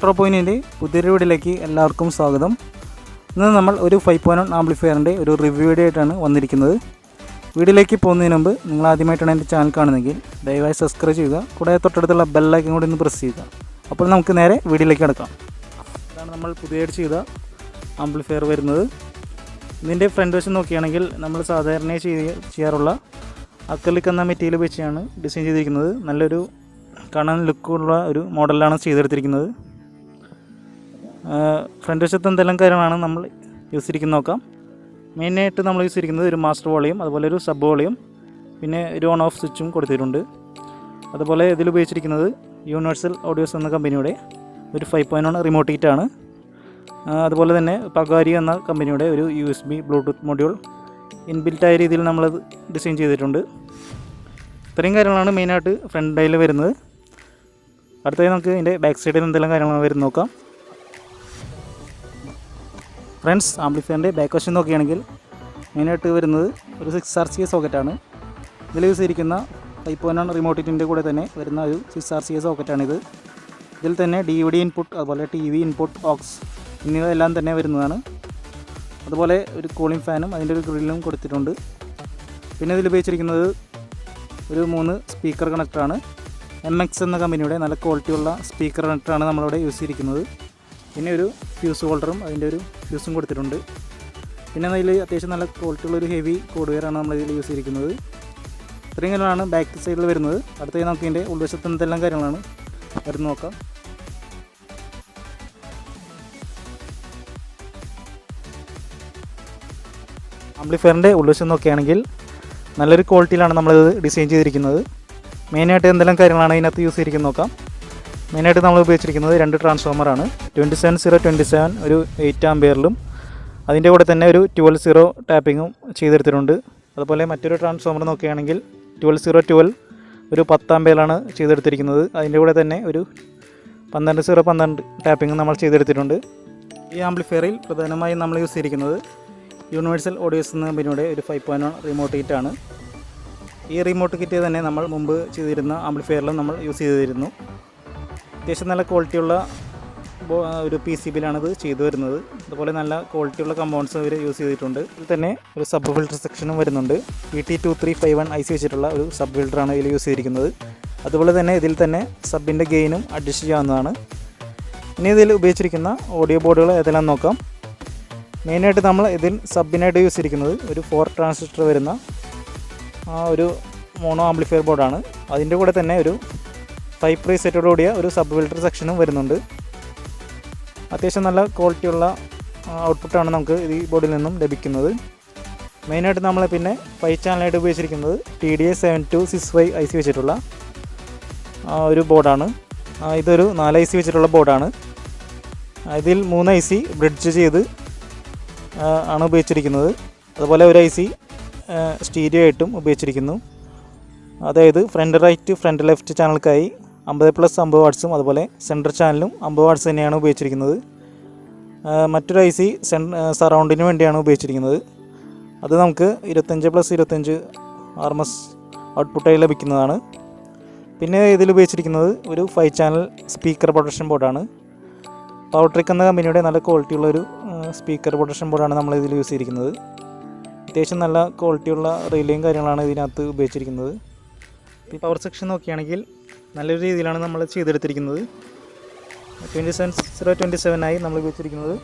Electro പോയിൻറ്റിൻ്റെ പുതിയൊരു വീഡിയോയിലേക്ക് എല്ലാവർക്കും സ്വാഗതം. ഇന്ന് നമ്മൾ ഒരു 5.1 ആംപ്ലിഫയറിൻ്റെ ഒരു റിവ്യൂ വീഡിയോ ആയിട്ടാണ് വന്നിരിക്കുന്നത്. വീഡിയോയിലേക്ക് പോകുന്നതിന് മുമ്പ് നിങ്ങൾ ആദ്യമായിട്ടാണ് എൻ്റെ ചാനൽ കാണുന്നതെങ്കിൽ ദയവായി സബ്സ്ക്രൈബ് ചെയ്യുക. കൂടാതെ തൊട്ടടുത്തുള്ള ബെല്ലൈക്കൻ കൂടി ഒന്ന് പ്രസ് ചെയ്യുക. അപ്പോൾ നമുക്ക് നേരെ വീഡിയോയിലേക്ക് കിടക്കാം. ഇതാണ് നമ്മൾ പുതിയതായിട്ട് ചെയ്ത ആംപ്ലിഫയർ വരുന്നത്. ഇതിൻ്റെ ഫ്രണ്ട് വശം നോക്കുകയാണെങ്കിൽ നമ്മൾ സാധാരണ ചെയ്യാറുള്ള അക്രിലിക് എന്ന മെറ്റീരിയൽ വെച്ചാണ് ഡിസൈൻ ചെയ്തിരിക്കുന്നത്. നല്ലൊരു കാണാൻ ലുക്കുള്ള ഒരു മോഡലാണ് ചെയ്തെടുത്തിരിക്കുന്നത്. ഫ്രണ്ട് വശത്ത് എന്തെല്ലാം കാര്യങ്ങളാണ് നമ്മൾ യൂസ് ചെയ്തിരിക്കുന്നത് നോക്കാം. മെയിനായിട്ട് നമ്മൾ യൂസ് ചെയ്തിരിക്കുന്നത് ഒരു മാസ്റ്റർ വോളിയം, അതുപോലെ ഒരു സബ് വോളിയം, പിന്നെ ഒരു ഓൺ ഓഫ് സ്വിച്ചും കൊടുത്തിട്ടുണ്ട്. അതുപോലെ ഇതിൽ ഉപയോഗിച്ചിരിക്കുന്നത് യൂണിവേഴ്സൽ ഓഡിയോസ് എന്ന കമ്പനിയുടെ ഒരു 5.1 റിമോട്ട് ഹീറ്റാണ്. അതുപോലെ തന്നെ പകാരി എന്ന കമ്പനിയുടെ ഒരു USB ബ്ലൂടൂത്ത് മൊഡ്യൂൾ ഇൻബിൽറ്റായ രീതിയിൽ നമ്മളത് ഡിസൈൻ ചെയ്തിട്ടുണ്ട്. ഇത്രയും കാര്യങ്ങളാണ് മെയിനായിട്ട് ഫ്രണ്ട് സൈഡിൽ വരുന്നത്. അടുത്തതായി നമുക്ക് ഇതിൻ്റെ ബാക്ക് സൈഡിൽ എന്തെല്ലാം കാര്യങ്ങളാണ് വരുന്നത് നോക്കാം. ഫ്രണ്ട്സ്, ആംപ്ലിഫയറിൻ്റെ ബാക്ക് വശം നോക്കുകയാണെങ്കിൽ മെയിനായിട്ട് വരുന്നത് ഒരു 6RCA സോക്കറ്റാണ്. ഇതിൽ യൂസ് ചെയ്തിരിക്കുന്ന 5.1 റിമോട്ട് ഹീറ്റിൻ്റെ കൂടെ തന്നെ വരുന്ന ഒരു 6RCA സോക്കറ്റാണിത്. ഇതിൽ തന്നെ DVD ഇൻപുട്ട്, അതുപോലെ TV ഇൻപുട്ട്, ഓക്സ് എന്നിവ എല്ലാം തന്നെ വരുന്നതാണ്. അതുപോലെ ഒരു കൂളിംഗ് ഫാനും അതിൻ്റെ ഒരു ഗ്രില്ലും കൊടുത്തിട്ടുണ്ട്. പിന്നെ ഇതിൽ ഉപയോഗിച്ചിരിക്കുന്നത് ഒരു 3 സ്പീക്കർ കണക്ടറാണ്. MX എന്ന കമ്പനിയുടെ നല്ല ക്വാളിറ്റിയുള്ള സ്പീക്കർ കണക്ടറാണ് നമ്മളിവിടെ യൂസ് ചെയ്തിരിക്കുന്നത്. പിന്നെ ഒരു ഫ്യൂസ് ഹോൾഡറും അതിൻ്റെ ഒരു ഫ്യൂസും കൊടുത്തിട്ടുണ്ട്. പിന്നെ അതിൽ അത്യാവശ്യം നല്ല ക്വാളിറ്റിയുള്ള ഒരു ഹെവി കോഡ് വെയറാണ് നമ്മളിതിൽ യൂസ് ചെയ്തിരിക്കുന്നത്. ഇത്രയും കാര്യങ്ങളാണ് ബാക്ക് സൈഡിൽ വരുന്നത്. അടുത്തതായി നമുക്ക് ഇതിൻ്റെ ഉൾവശത്ത് എന്തെല്ലാം കാര്യങ്ങളാണ് വരുന്നത് നോക്കാം. ആംപ്ലിഫയറിൻ്റെ ഉൾവശം നോക്കുകയാണെങ്കിൽ നല്ലൊരു ക്വാളിറ്റിയിലാണ് നമ്മളിത് ഡിസൈൻ ചെയ്തിരിക്കുന്നത്. മെയിനായിട്ട് എന്തെല്ലാം കാര്യങ്ങളാണ് ഇതിനകത്ത് യൂസ് ചെയ്തിരിക്കുന്നത് നോക്കാം. മെയിനായിട്ട് നമ്മൾ ഉപയോഗിച്ചിരിക്കുന്നത് 2 ട്രാൻസ്ഫോമറാണ്. 27027 ഒരു 8 ആംപിയറിലും അതിൻ്റെ കൂടെ തന്നെ ഒരു 120 ടാപ്പിങ്ങും ചെയ്തെടുത്തിട്ടുണ്ട്. അതുപോലെ മറ്റൊരു ട്രാൻസ്ഫോമർ നോക്കുകയാണെങ്കിൽ 12012 ഒരു 10 ആംപിയറിലാണ് ചെയ്തെടുത്തിരിക്കുന്നത്. അതിൻ്റെ കൂടെ തന്നെ ഒരു 12012 ടാപ്പിങ്ങും നമ്മൾ ചെയ്തെടുത്തിട്ടുണ്ട്. ഈ ആംപ്ലിഫയറിൽ പ്രധാനമായും നമ്മൾ യൂസ് ചെയ്തിരിക്കുന്നത് യൂണിവേഴ്സൽ ഓഡിയോസ് എന്ന കമ്പനിയുടെ ഒരു 5.1 റിമോട്ട് ഹീറ്റാണ്. ഈ റിമോട്ട് കിറ്റ് തന്നെ നമ്മൾ മുമ്പ് ചെയ്തിരുന്ന ആംപ്ലിഫയറിലും നമ്മൾ യൂസ് ചെയ്തിരുന്നു. അത്യാവശ്യം നല്ല ക്വാളിറ്റിയുള്ള ഒരു PCBയിലാണ് ഇത് ചെയ്തു വരുന്നത്. അതുപോലെ നല്ല ക്വാളിറ്റിയുള്ള കമ്പൗണ്ട്സ് ഇവർ യൂസ് ചെയ്തിട്ടുണ്ട്. ഇതിൽ തന്നെ ഒരു സബ് ഫിൽറ്റർ സെക്ഷനും വരുന്നുണ്ട്. ET2351 IC വെച്ചിട്ടുള്ള ഒരു സബ് ഫിൽറ്ററാണ് ഇതിൽ യൂസ് ചെയ്തിരിക്കുന്നത്. അതുപോലെ തന്നെ ഇതിൽ തന്നെ സബിൻ്റെ ഗെയിനും അഡ്ജസ്റ്റ് ചെയ്യാവുന്നതാണ്. ഇനി ഇതിൽ ഉപയോഗിച്ചിരിക്കുന്ന ഓഡിയോ ബോർഡുകൾ ഏതെല്ലാം നോക്കാം. മെയിനായിട്ട് നമ്മൾ ഇതിൽ സബിനായിട്ട് യൂസ് ചെയ്തിരിക്കുന്നത് ഒരു 4 ട്രാൻസിസ്റ്റർ വരുന്ന ഒരു മോണോ ആംപ്ലിഫയർ ബോർഡാണ്. അതിൻ്റെ കൂടെ തന്നെ ഒരു 5 പ്രീസെറ്റോട് കൂടിയ ഒരു സബ് ഫിൽറ്റർ സെക്ഷനും വരുന്നുണ്ട്. അത്യാവശ്യം നല്ല ക്വാളിറ്റിയുള്ള ഔട്ട്പുട്ടാണ് നമുക്ക് ഈ ബോർഡിൽ നിന്നും ലഭിക്കുന്നത്. മെയിനായിട്ട് നമ്മൾ പിന്നെ 5 ചാനലായിട്ട് ഉപയോഗിച്ചിരിക്കുന്നത് TDA7265 IC വെച്ചിട്ടുള്ള ഒരു ബോർഡാണ്. ഇതൊരു 4 IC വെച്ചിട്ടുള്ള ബോർഡാണ്. ഇതിൽ 3 IC ബ്രിഡ്ജ് ചെയ്ത് ആണ് ഉപയോഗിച്ചിരിക്കുന്നത്. അതുപോലെ ഒരു IC സ്റ്റീരിയോ ആയിട്ടും ഉപയോഗിച്ചിരിക്കുന്നു. അതായത് ഫ്രണ്ട് റൈറ്റ് ഫ്രണ്ട് ലെഫ്റ്റ് ചാനൽക്കായി 50+50 വാട്ട്സും അതുപോലെ സെൻറ്റർ ചാനലും 50 വാട്ട്സ് തന്നെയാണ് ഉപയോഗിച്ചിരിക്കുന്നത്. മറ്റൊരു IC സറൗണ്ടിന് വേണ്ടിയാണ് ഉപയോഗിച്ചിരിക്കുന്നത്. അത് നമുക്ക് 25+25 RMS ഔട്ട്പുട്ടായി ലഭിക്കുന്നതാണ്. പിന്നെ ഇതിൽ ഉപയോഗിച്ചിരിക്കുന്നത് ഒരു 5 ചാനൽ സ്പീക്കർ പ്രൊട്ടക്ഷൻ ബോർഡാണ്. പവർട്രിക് എന്ന കമ്പനിയുടെ നല്ല ക്വാളിറ്റിയുള്ളൊരു സ്പീക്കർ പ്രൊട്ടക്ഷൻ ബോർഡാണ് നമ്മൾ ഇതിൽ യൂസ് ചെയ്തിരിക്കുന്നത്. അത്യാവശ്യം നല്ല ക്വാളിറ്റിയുള്ള റിലേയും കാര്യങ്ങളാണ് ഇതിനകത്ത് ഉപയോഗിച്ചിരിക്കുന്നത്. ഈ പവർ സെക്ഷൻ നോക്കുകയാണെങ്കിൽ നല്ലൊരു രീതിയിലാണ് നമ്മൾ ചെയ്തെടുത്തിരിക്കുന്നത്. 27027 നമ്മൾ ഉപയോഗിച്ചിരിക്കുന്നത്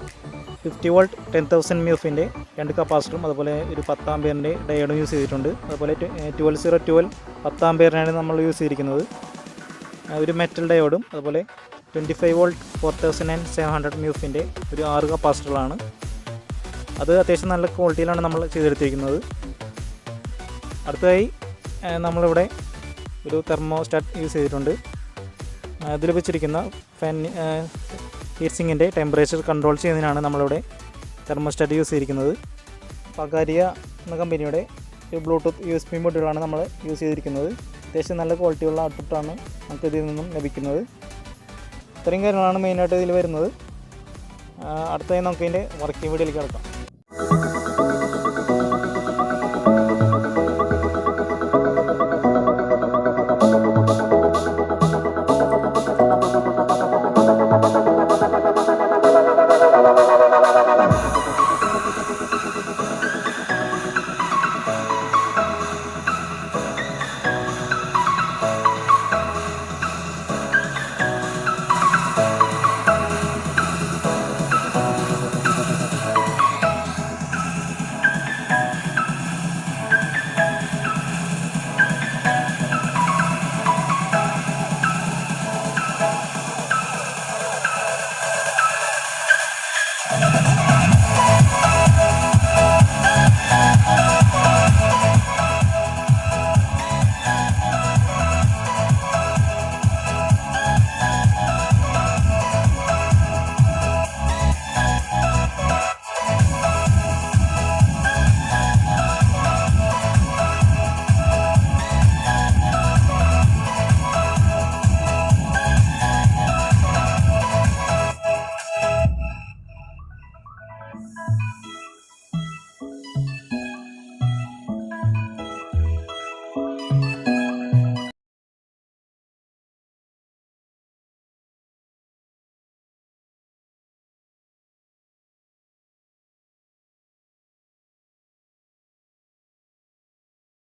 50 വോൾട്ട് 10,000 mFൻ്റെ 2 കപ്പാസിറ്ററും അതുപോലെ ഒരു 10 ആംപിയറിൻ്റെ ഡയോഡും യൂസ് ചെയ്തിട്ടുണ്ട്. അതുപോലെ 12012 10 ആംപിയറിനാണ് നമ്മൾ യൂസ് ചെയ്തിരിക്കുന്നത്. ഒരു മെറ്റൽ ഡയോഡും അതുപോലെ 25 വോൾട്ട് 4700 mFൻ്റെ ഒരു 6 കപ്പാസിറ്ററുകളാണ്. അത് അത്യാവശ്യം നല്ല ക്വാളിറ്റിയിലാണ് നമ്മൾ ചെയ്തെടുത്തിരിക്കുന്നത്. അടുത്തതായി നമ്മളിവിടെ ഒരു തെർമോസ്റ്റാറ്റ് യൂസ് ചെയ്തിട്ടുണ്ട്. അതിൽ വെച്ചിരിക്കുന്ന ഫാൻ ഹീറ്റ് സിങ്കിൻ്റെ ടെമ്പറേച്ചർ കൺട്രോൾ ചെയ്യുന്നതിനാണ് നമ്മളിവിടെ തെർമോസ്റ്റാറ്റ് യൂസ് ചെയ്തിരിക്കുന്നത്. പകാരിയ എന്ന കമ്പനിയുടെ ഒരു ബ്ലൂടൂത്ത് USB മൊഡ്യൂളാണ് നമ്മൾ യൂസ് ചെയ്തിരിക്കുന്നത്. അത്യാവശ്യം നല്ല ക്വാളിറ്റിയുള്ള ഔട്ട്പുട്ടാണ് നമുക്ക് ഇതിൽ നിന്നും ലഭിക്കുന്നത്. ഇത്രയും കാര്യങ്ങളാണ് മെയിനായിട്ട് ഇതിൽ വരുന്നത്. അടുത്തതായി നമുക്ക് ഇതിൻ്റെ വർക്കിംഗ് വീഡിയോയിലേക്ക് കിടക്കാം.